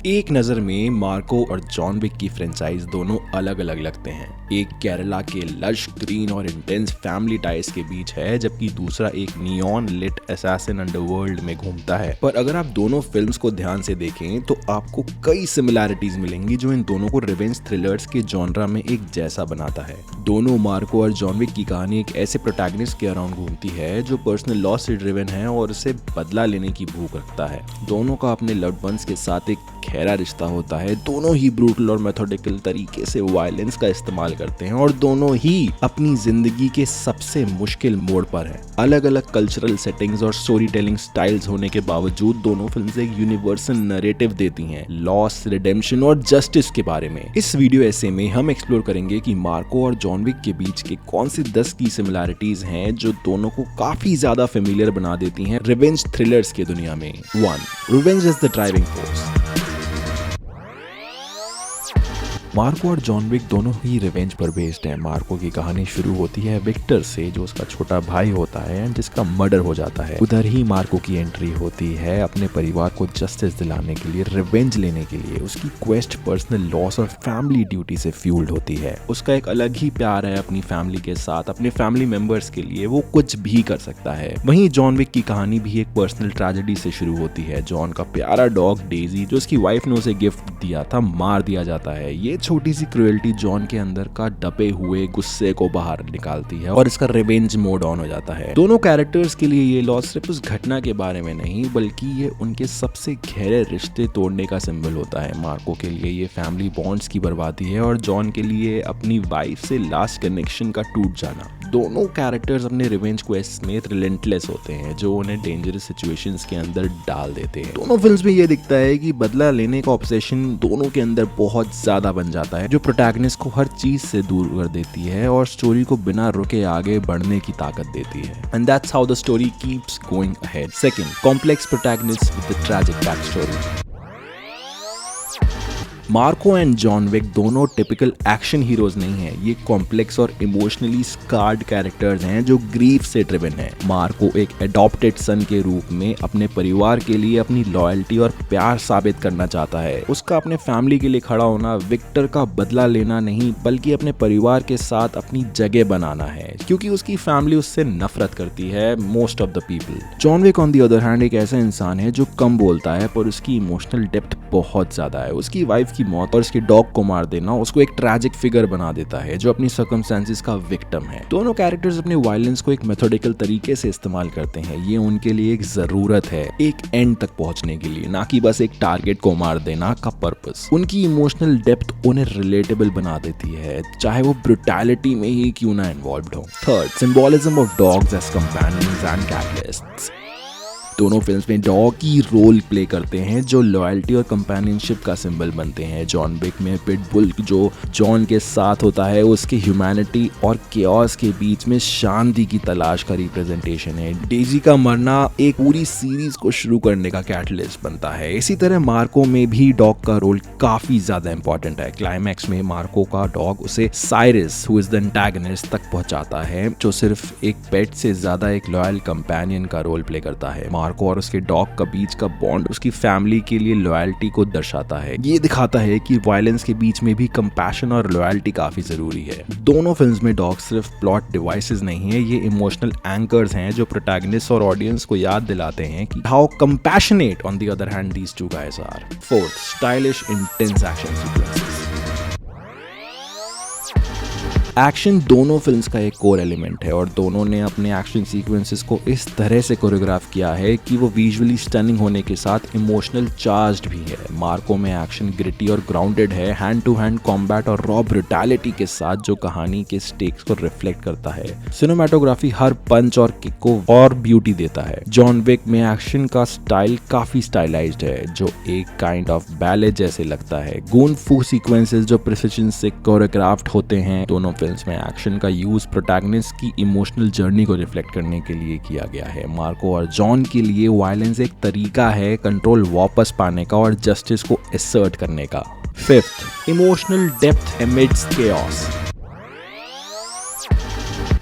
एक नज़र में मार्को और जॉन विक की फ्रेंचाइज दोनों अलग अलग लगते हैं। एक केरला के लश ग्रीन और इंटेंस फैमिली टाइज के बीच है, जबकि दूसरा एक नियॉन लिट असैसिन अंडरवर्ल्ड में घूमता है। पर अगर आप दोनों फिल्म्स को ध्यान से देखें तो आपको कई सिमिलैरिटीज मिलेंगी जो इन दोनों को रिवेंज थ्रिलर्स के जॉनरा में एक जैसा बनाता है। दोनों मार्को और जॉन विक की कहानी एक ऐसे प्रोटैगनिस्ट के अराउंड घूमती है जो पर्सनल लॉस से ड्रिवन है और उसे बदला लेने की भूख रखता है। दोनों का अपने लव्ड वंस के साथ एक गहरा रिश्ता होता है। दोनों ही ब्रूटल और मेथोडिकल तरीके से वायलेंस का इस्तेमाल करते हैं और दोनों ही अपनी जिंदगी के सबसे मुश्किल मोड़ पर है। अलग अलग कल्चरल सेटिंग्स और स्टोरी टेलिंग स्टाइल्स होने के बावजूद दोनों फिल्म्स एक यूनिवर्सल नैरेटिव देती हैं, लॉस, रिडेम्पशन और जस्टिस के बारे में। इस वीडियो ऐसे में हम एक्सप्लोर करेंगे कि मार्को और जॉन विक के बीच के कौन सी 10 की सिमिलैरिटीज हैं जो दोनों को काफी ज्यादा फेमिलियर बना देती हैं रिवेंज थ्रिलर्स की दुनिया में। 1. Revenge is the driving force. Marco और जॉन विक दोनों ही रिवेंज पर बेस्ड हैं। मार्को की कहानी शुरू होती है विक्टर से, जो उसका छोटा भाई होता है जिसका मर्डर हो जाता है। उधर ही मार्को की एंट्री होती है अपने परिवार को जस्टिस दिलाने के लिए, रिवेंज लेने के लिए। उसकी क्वेस्ट पर्सनल लॉस और फैमिली ड्यूटी से फ्यूल्ड होती है। उसका एक अलग ही प्यार है अपनी फैमिली के साथ, अपने फैमिली मेंबर्स के लिए वो कुछ भी कर सकता है। वहीं जॉन विक की कहानी भी एक पर्सनल ट्रेजेडी से शुरू होती है। जॉन का प्यारा डॉग डेजी, जो उसकी वाइफ ने उसे गिफ्ट दिया था, मार दिया जाता है। ये छोटी सी क्रुएल्टी जॉन के अंदर का दबे हुए गुस्से को बाहर निकालती है और इसका रिवेंज मोड ऑन हो जाता है। दोनों कैरेक्टर्स के लिए ये लॉस सिर्फ उस घटना के बारे में नहीं, बल्कि ये उनके सबसे गहरे रिश्ते तोड़ने का सिंबल होता है। मार्को के लिए ये फैमिली बॉन्ड्स की बर्बादी है और जॉन के लिए अपनी वाइफ से लास्ट कनेक्शन का टूट जाना। दोनों कैरेक्टर्स अपने रिवेंज क्वेस्ट में रिलेंटलेस होते हैं, जो उन्हें डेंजरस सिचुएशंस के अंदर डाल देते हैं। दोनों फिल्म्स में ये दिखता है कि बदला लेने का ऑब्सेशन दोनों के अंदर बहुत ज्यादा बन जाता है, जो प्रोटैगनिस्ट को हर चीज से दूर कर देती है और स्टोरी को बिना रुके आगे बढ़ने की ताकत देती है। And that's how the story keeps going ahead. Second, complex protagonist with the tragic back story. Marco and John Wick दोनों टिपिकल एक्शन हीरोज नहीं हैं। ये कॉम्प्लेक्स और इमोशनली स्कार्ड कैरेक्टर्स हैं जो ग्रीफ से ड्रिवन हैं। मार्को एक एडॉप्टेड सन के रूप में अपने परिवार के लिए अपनी लॉयल्टी और प्यार साबित करना चाहता है। उसका अपने फैमिली के लिए खड़ा होना विक्टर का बदला लेना नहीं, बल्कि अपने परिवार के साथ अपनी जगह बनाना है, क्योंकि उसकी फैमिली उससे नफरत करती है, most of the people. John Wick on the other hand एक ऐसा इंसान है जो कम बोलता है, पर उसकी इमोशनल डेप्थ बहुत ज्यादा है। उसकी वाइफ की मौत और उसके डॉग को मार देना उसको एक ट्रैजिक फिगर बना देता है जो अपनी सर्कमस्टेंसेस का विक्टिम है। दोनों कैरेक्टर्स अपने वायलेंस को एक मेथोडिकल तरीके से इस्तेमाल करते हैं। ये उनके लिए एक जरूरत है, एक एंड तक पहुंचने के लिए, ना कि बस एक टारगेट को मार देना का पर्पस। उनकी इमोशनल डेप्थ उन्हें रिलेटेबल बना देती है, चाहे वो ब्रुटैलिटी में ही क्यों ना इन्वॉल्व्ड हो। Third, symbolism of dogs as companions and catalysts. दोनों फिल्म्स में डॉग की रोल प्ले करते हैं जो लॉयल्टी और कंपेनियनशिप का सिंबल बनते हैं। जॉन विक में पिटबुल जो जॉन के साथ होता है, उसके ह्यूमैनिटी और केओस के बीच में शांति की तलाश का रिप्रेजेंटेशन है। डेजी का मरना एक पूरी सीरीज को शुरू करने का कैटलिस्ट बनता है। इसी तरह मार्को में भी डॉग का रोल काफी ज्यादा इंपॉर्टेंट है। क्लाइमैक्स में मार्को का डॉग उसे Cyrus, who is the antagonist, तक पहुंचाता है, जो सिर्फ एक पेट से ज्यादा एक लॉयल कंपेनियन का रोल प्ले करता है। मार्को और उसके डॉग का बीच का बॉन्ड उसकी फैमिली के लिए लॉयल्टी को दर्शाता है। ये दिखाता है कि वायलेंस के बीच में भी कंपैशन और लॉयल्टी काफी जरूरी है। दोनों फिल्म्स में डॉग सिर्फ प्लॉट डिवाइसेस नहीं है, ये इमोशनल एंकर्स हैं जो प्रोटैगनिस्ट और ऑडियंस को याद दिलाते हैं कि how compassionate on the other hand these two guys are. Fourth, stylish intense action sequences. Action दोनों फिल्म्स का एक कोर एलिमेंट है और दोनों ने अपने एक्शन सीक्वेंसेस को इस तरह से कोरियोग्राफ किया है कि वो विजुअली स्टनिंग होने के साथ इमोशनल चार्ज्ड भी है। मार्को में एक्शन ग्रिटी और ग्राउंडेड है, हैंड टू हैंड कॉम्बैट और रॉ ब्रुटैलिटी के साथ, जो कहानी के स्टेक्स को रिफ्लेक्ट करता है। सिनेमेटोग्राफी हर पंच और किक को और ब्यूटी देता है। जॉन विक में एक्शन का स्टाइल काफी स्टाइलाइज्ड है, जो एक काइंड ऑफ बैले जैसे लगता है। गून फू सीक्वेंसेस जो प्रिसिजन से कोरियोग्राफ्ड होते हैं। दोनों फिल्म्स में एक्शन का यूज प्रोटैगनिस्ट की इमोशनल जर्नी को रिफ्लेक्ट करने के लिए किया गया है। मार्को और जॉन के लिए वायलेंस एक तरीका है कंट्रोल वापस पाने का और जस्टिस को असर्ट करने का। Fifth, emotional depth amidst chaos.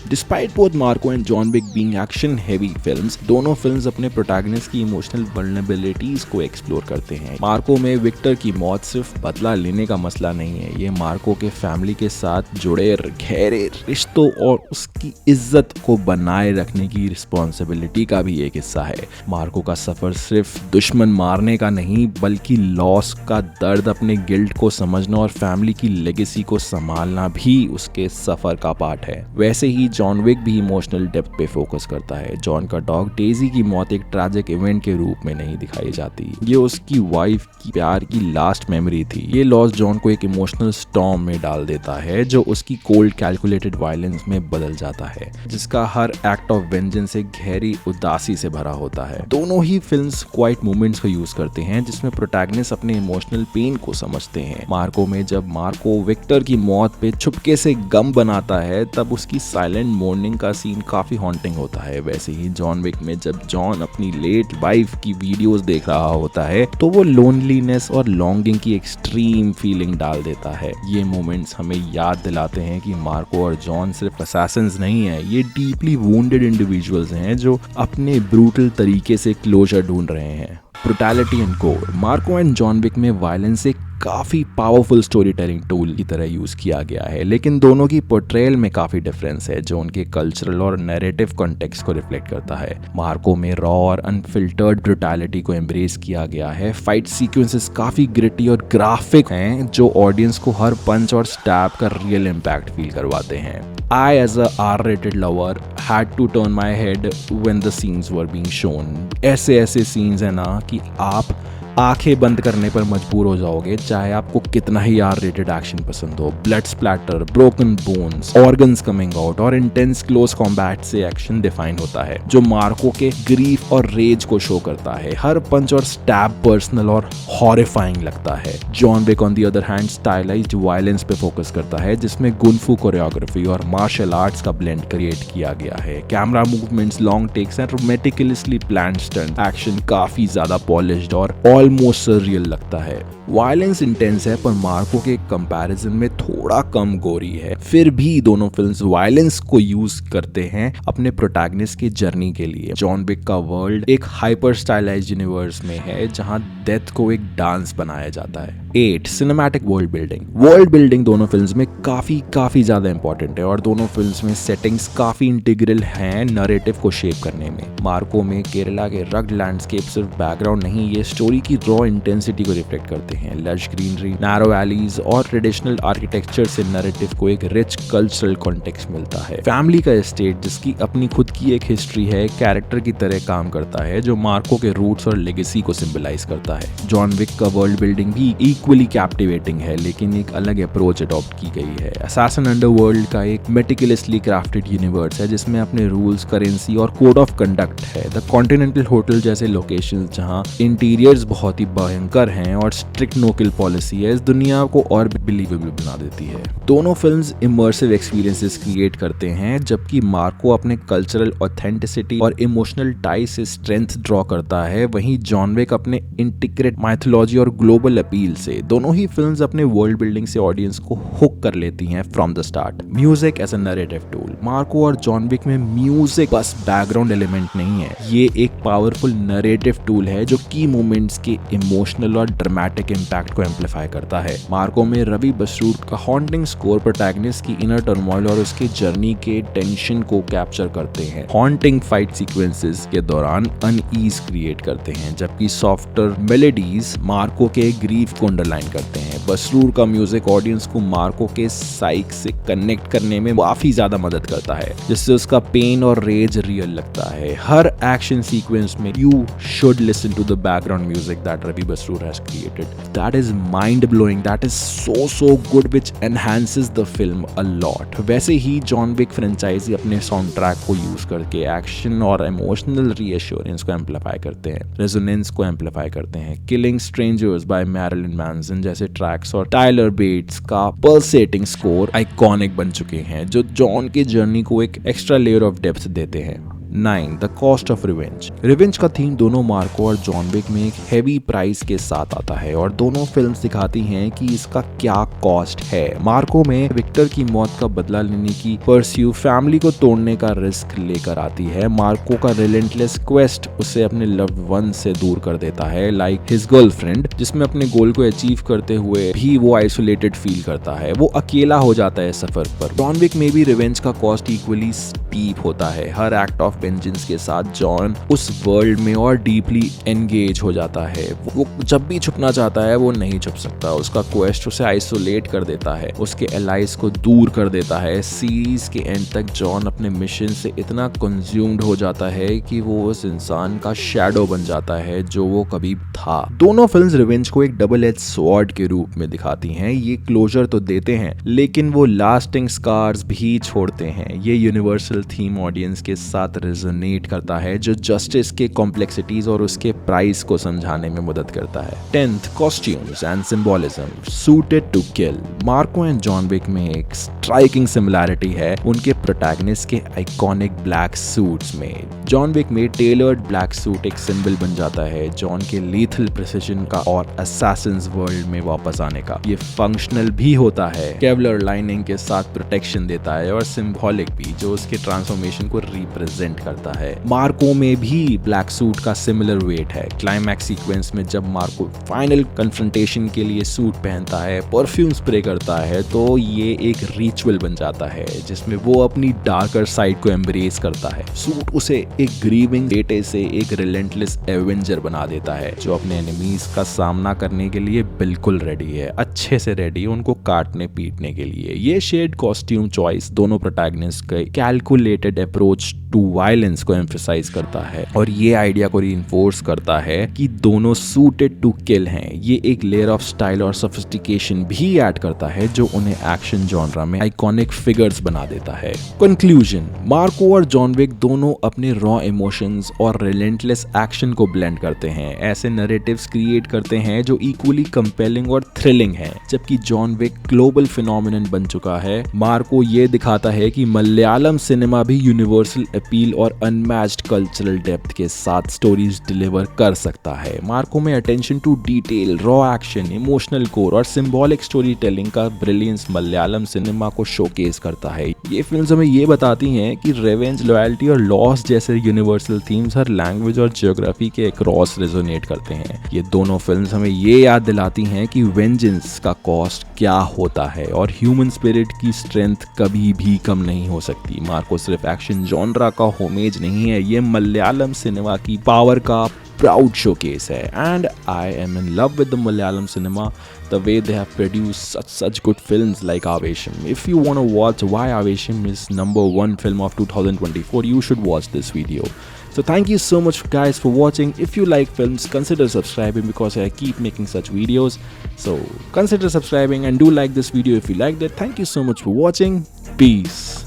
Despite both Marco and John Wick being action heavy films, दोनों फिल्म्स अपने प्रोटैगनिस्ट की इमोशनल वल्नरेबिलिटीज को एक्सप्लोर करते हैं। मार्को में विक्टर की मौत सिर्फ बदला लेने का मसला नहीं है, ये मार्को के फैमिली के साथ जुड़े गहरे रिश्तों और उसकी इज्जत को बनाए रखने की रिस्पॉन्सिबिलिटी का भी एक हिस्सा है। मार्को का सफर सिर्फ दुश्मन मारने का नहीं, बल्कि लॉस का दर्द, अपने गिल्ट को समझना और फैमिली की लेगेसी को संभालना भी उसके सफर का पार्ट है। वैसे ही जॉन विक भी इमोशनल डेप्थ पे फोकस करता है। जॉन का डॉग डेजी की मौत एक ट्रैजिक इवेंट के रूप में नहीं दिखाई जाती, ये उसकी वाइफ की प्यार की लास्ट मेमोरी थी। ये लॉस जॉन को एक इमोशनल स्टॉर्म में डाल देता है जो उसकी कोल्ड कैलकुलेटेड वायलेंस में बदल जाता है, जिसका हर एक्ट ऑफ वेंजेंस एक गहरी उदासी से भरा होता है। दोनों ही फिल्म्स क्वाइट मोमेंट्स को यूज करते हैं जिसमें प्रोटैगनिस्ट अपने इमोशनल पेन को समझते हैं। मार्को में जब मार्को विक्टर की मौत पे चुपके से गम बनाता है, तब उसकी साइलेंट मॉर्निंग का सीन काफी हॉन्टिंग होता है। वैसे ही जॉन विक में जब जॉन अपनी लेट वाइफ की वीडियोस देख रहा होता है, तो वो लोनलीनेस और लॉन्गिंग की एक्सट्रीम फीलिंग डाल देता है। ये मोमेंट्स हमें याद दिलाते हैं कि मार्को और जॉन सिर्फ असैसिन्स नहीं है, ये डीपली वुंडेड इंडिविजुअल्स हैं जो अपने ब्रूटल तरीके से क्लोजर ढूंढ रहे हैं। ब्रुटैलिटी एंड गोर, मार्को एंड जॉन विक में वायलेंस एक काफी पावरफुल स्टोरी टेलिंग टूल की तरह यूज किया गया है, लेकिन दोनों की पोर्ट्रेयल में काफी डिफरेंस है जो उनके कल्चरल और नैरेटिव कॉन्टेक्स्ट को रिफ्लेक्ट करता है। मार्को में रॉ और अनफिल्टर्ड ब्रुटैलिटी को एम्ब्रेस किया गया है। फाइट सीक्वेंसेस काफी ग्रिटी और ग्राफिक हैं जो ऑडियंस को हर पंच और स्टैब का रियल इम्पैक्ट फील करवाते हैं। I, as a R-rated lover, had to turn my head when the scenes were being shown. ऐसे scenes हैं ना कि आप आंखें बंद करने पर मजबूर हो जाओगे, चाहे आपको कितना ही R-rated एक्शन पसंद हो। Blood splatter, broken bones, organs coming out और इंटेंस क्लोज कॉम्बैट से एक्शन डिफाइन होता है, जो मार्को के ग्रीफ और रेज को शो करता है। हर पंच और स्टैब पर्सनल और हॉरिफाइंग लगता है। John Wick on the other hand stylized violence पे फोकस करता है, जिसमें गुनफू कोरियोग्राफी और मार्शल आर्ट्स का ब्लेंड क्रिएट किया गया है। Camera movements, long takes and meticulously planned stunt action काफी ज्यादा पॉलिश्ड और ऑलमोस्ट सररियल लगता है। वायलेंस इंटेंस है पर मार्को के कंपैरिजन में थोड़ा कम गोरी है। फिर भी दोनों फिल्म्स वायलेंस को यूज करते हैं अपने प्रोटैगनिस्ट की जर्नी के लिए। जॉन विक का वर्ल्ड एक हाइपर स्टाइलाइज्ड यूनिवर्स में है जहां डेथ को एक डांस बनाया जाता है। 8. Cinematic world building. World building दोनों फिल्म्स में काफी ज्यादा इंपॉर्टेंट है और दोनों फिल्म्स में सेटिंग्स काफी इंटीग्रल हैं नैरेटिव को शेप करने में। मार्को में केरला के रग्ड लैंडस्केप सिर्फ बैकग्राउंड नहीं, ये स्टोरी की रॉ इंटेंसिटी को रिफ्लेक्ट करते हैं। लश ग्रीनरी, नैरो वैलीज और ट्रेडिशनल आर्किटेक्चर से नैरेटिव को एक रिच कल्चरल कॉन्टेक्स्ट मिलता है। फैमिली का एस्टेट जिसकी अपनी खुद की एक हिस्ट्री है, कैरेक्टर की तरह काम करता है, जो मार्को के रूट्स और लेगेसी को सिंबलाइज करता है। जॉन विक का वर्ल्ड बिल्डिंग भी इक्वली कैप्टिवेटिंग है, लेकिन एक अलग अप्रोच अडॉप्ट की गई है। असैसिन अंडरवर्ल्ड का एक मेटिकुलसली क्राफ्टेड यूनिवर्स है जिसमें अपने रूल्स, करेंसी और कोड ऑफ कंडक्ट है। द कॉन्टिनेंटल होटल जैसे लोकेशंस जहां इंटीरियर्स बहुत ही भयंकर हैं और स्ट्रिक्ट नो किल पॉलिसी है, इस दुनिया को और बिलीवेबल बना देती है। दोनों फिल्म्स इमर्सिव एक्सपीरियंसेस क्रिएट करते हैं, जबकि मार्को अपने कल्चरल ऑथेंटिसिटी और इमोशनल टाई से स्ट्रेंथ ड्रॉ करता है, वहीं जॉन विक अपने इंटीग्रेट माइथोलॉजी और ग्लोबल अपील से। दोनों ही फिल्म्स अपने वर्ल्ड बिल्डिंग से ऑडियंस को हुक कर लेती हैं from the start. Music as a narrative tool. Marco और जॉन विक में म्यूजिक बस बैकग्राउंड एलिमेंट नहीं है, ये एक पावरफुल नैरेटिव टूल है जो की मोमेंट्स के इमोशनल और ड्रामेटिक इम्पैक्ट को एम्पलीफाई करता है। मार्को में रवि बसरूर का हॉन्टिंग स्कोर प्रोटैगनिस्ट की इनर टर्मोइल और उसके जर्नी के टेंशन को कैप्चर करते हैं। हॉन्टिंग फाइट सीक्वेंसेस के दौरान अनईज क्रिएट करते हैं, जबकि सॉफ्टर मेलोडीज मार्को के ग्रीफ को अंडरलाइन करते हैं। बसरूर का म्यूजिक ऑडियंस को मार्को के साइक से कनेक्ट करने में काफी ज्यादा मदद करता है, जिससे उसका पेन और रेज रियल लगता है। हर एक्शन सीक्वेंस में you should listen to the background music that Ravi Basrur has created. That is mind blowing, that is so good, which enhances the film a lot. वैसे ही जॉन विक फ्रेंचाइजी अपने sound track को use करके action और emotional reassurance को amplify करते हैं, resonance को एम्पलीफाई करते हैं। Killing strangers by Marilyn Manson जैसे ट्रैक्स और टाइलर बेट्स का पल्सेटिंग स्कोर आइकॉनिक बन चुके हैं, जो जॉन की जर्नी को एक एक्स्ट्रा लेयर ऑफ डेप्थ देते हैं। 9. The cost of revenge. Revenge का थीम दोनों मार्को और जॉन विक में एक हेवी प्राइस के साथ आता है और दोनों फिल्म्स दिखाती हैं कि इसका क्या कॉस्ट है। मार्को में विक्टर की मौत का बदला लेने की परस्यू फैमिली को तोड़ने का रिस्क लेकर आती है। मार्को का रिलेंटलेस क्वेस्ट उसे अपने लव्ड वन से दूर कर देता है, लाइक हिज गर्लफ्रेंड, जिसमें अपने गोल को अचीव करते हुए भी वो आइसोलेटेड फील करता है, वो अकेला हो जाता है सफर पर। जॉन विक में भी रिवेंज का कॉस्ट इक्वली स्टीप होता है। हर एक्ट ऑफ वेंजेंस के साथ जॉन उस वर्ल्ड में और डीपली एंगेज हो जाता है। वो जब भी छुपना चाहता है वो नहीं छुप सकता। उसका क्वेस्ट उसे आइसोलेट कर देता है, उसके एलाइज को दूर कर देता है। सीरीज के एंड तक जॉन अपने मिशन से इतना कंज्यूम्ड हो जाता है कि वो उस इंसान का शैडो बन जाता है जो वो कभी था। दोनों फिल्म्स रिवेंज को एक डबल एज स्वॉर्ड के रूप में दिखाती हैं। ये क्लोजर तो देते हैं लेकिन वो लास्टिंग स्कार्स भी छोड़ते हैं। ये यूनिवर्सल थीम ऑडियंस के साथ रेजोनेट करता है जो जस्टिस के कॉम्प्लेक्सिटीज और उसके प्राइस को समझाने में मदद करता है। 10th, costumes and symbolism. Suited to kill. Marco and John Wick में एक स्ट्राइकिंग सिमिलैरिटी है उनके प्रोटैगनिस्ट के आइकॉनिक ब्लैक सूट्स में। जॉन विक में टेलर्ड ब्लैक सूट एक सिंबल बन जाता है जॉन के लीथल प्रिसिजन का और असैसिन्स वर्ल्ड में वापस आने का। ये फंक्शनल भी होता है, केवलर लाइनिंग के साथ प्रोटेक्शन देता है, और सिंबॉलिक भी, जो उसके ट्रांसफॉर्मेशन को रिप्रेजेंट करता है। मार्को में भी ब्लैक सूट का सिमिलर वेट है। क्लाइमैक्स सीक्वेंस में जब मार्को फाइनल कन्फ्रंटेशन के लिए सूट पहनता है, परफ्यूम स्प्रे करता है, तो ये एक रिचुअल बन जाता है जिसमें वो अपनी डार्कर साइड को एम्ब्रेस करता है। सूट उसे एक ग्रीविंग बेटे से एक रिलेंटलेस एवेंजर बना देता है जो अपने एनिमीज का सामना करने के लिए बिल्कुल रेडी है, अच्छे से रेडी है उनको काटने पीटने के लिए। ये शेड कॉस्ट्यूम चॉइस दोनों प्रोटैगनिस्ट के कैलकुलेटेड अप्रोच टू वायलेंस को एम्फसाइज करता है और ये आइडिया को रीइंफोर्स करता है कि दोनों सूटेड टू किल हैं। ये एक लेयर ऑफ स्टाइल और सोफिस्टिकेशन भी ऐड करता है जो उन्हें एक्शन जॉनरा में आइकॉनिक फिगर्स बना देता है। कंक्लूजन, मार्को और जॉन विक दोनों अपने रॉ इमोशंस और रिलेंटलेस एक्शन को ब्लेंड करते हैं, ऐसे नैरेटिव्स क्रिएट करते हैं जो इक्वली कंपेलिंग और थ्रिलिंग हैं। जबकि जॉन विक ग्लोबल फिनोमिनन बन चुका है, मार्को ये दिखाता है कि मलयालम सिनेमा भी यूनिवर्सल अपील और अनमैच्ड कल्चरल डेप्थ के साथ स्टोरीज डिलीवर कर सकता है। मार्को में attention to detail, raw action, emotional core और सिंबॉलिक स्टोरी टेलिंग का ब्रिलियंस मलयालम सिनेमा को शोकेस करता है। ये फिल्म्स हमें ये बताती हैं कि रिवेंज, लॉयल्टी और लॉस जैसे यूनिवर्सल थीम्स हर लैंग्वेज और जियोग्राफी के अक्रॉस रेजोनेट करते हैं। ये दोनों फिल्म्स हमें ये याद दिलाती हैं कि वेंजेंस का कॉस्ट क्या होता है और ह्यूमन स्पिरिट की स्ट्रेंथ कभी भी कम नहीं हो सकती। मार्को सिर्फ एक्शन जॉनरा का होमेज नहीं है, ये मलयालम सिनेमा की पावर का proud showcase है, and I am in love with the Malayalam cinema, the way they have produced such good films like Avesham. If you want to watch why Avesham is #1 film of 2024, you should watch this video. So thank you so much guys for watching. If you like films, consider subscribing because I keep making such videos. So consider subscribing and do like this video if you liked it. Thank you so much for watching. Peace.